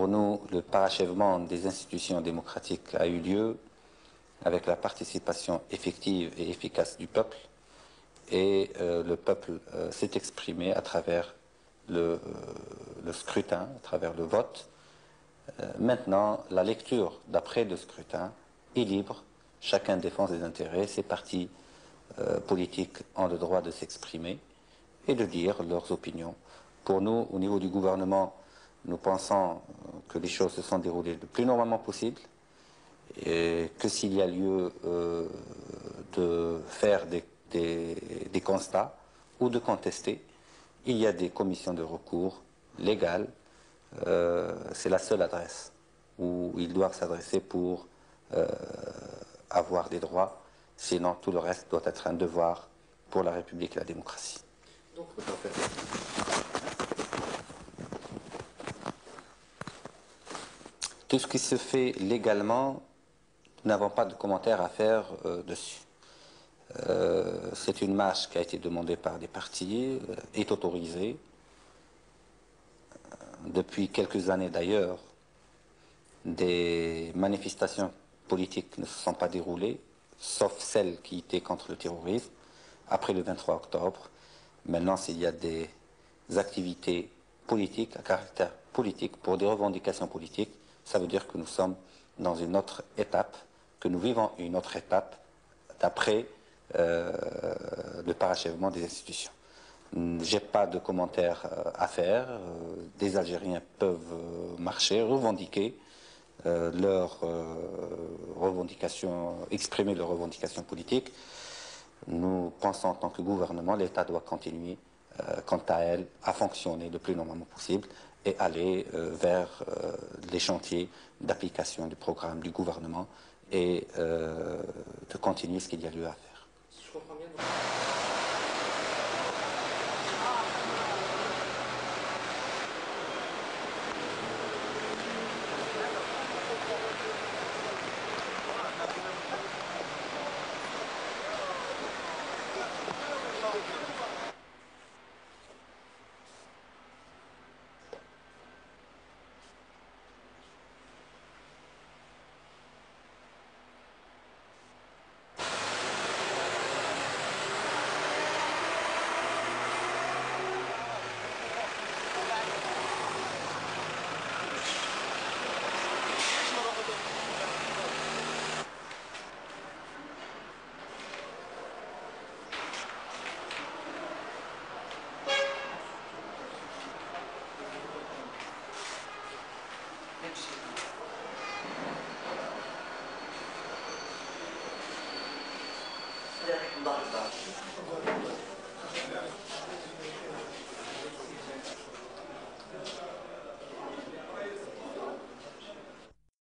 Pour nous, le parachèvement des institutions démocratiques a eu lieu avec la participation effective et efficace du peuple, et le peuple s'est exprimé à travers le scrutin, à travers le vote. Maintenant, la lecture d'après le scrutin est libre. Chacun défend ses intérêts. Ces partis politiques ont le droit de s'exprimer et de dire leurs opinions. Pour nous, au niveau du gouvernement, nous pensons que les choses se sont déroulées le plus normalement possible, et que s'il y a lieu de faire des constats ou de contester, il y a des commissions de recours légales. C'est la seule adresse où ils doivent s'adresser pour avoir des droits. Sinon, tout le reste doit être un devoir pour la République et la démocratie. Donc, tout ce qui se fait légalement, nous n'avons pas de commentaires à faire dessus. C'est une marche qui a été demandée par des partis, est autorisée. Depuis quelques années d'ailleurs, des manifestations politiques ne se sont pas déroulées, sauf celles qui étaient contre le terrorisme, après le 23 octobre. Maintenant, s'il y a des activités politiques, à caractère politique, pour des revendications politiques, ça veut dire que nous sommes dans une autre étape, que nous vivons une autre étape d'après le parachèvement des institutions. J'ai pas de commentaires à faire. Des Algériens peuvent marcher, revendiquer leurs revendications, exprimer leurs revendications politiques. Nous pensons en tant que gouvernement, l'État doit continuer, quant à elle, à fonctionner le plus normalement possible et aller vers les chantiers d'application du programme du gouvernement et de continuer ce qu'il y a lieu à faire. si je comprends bien,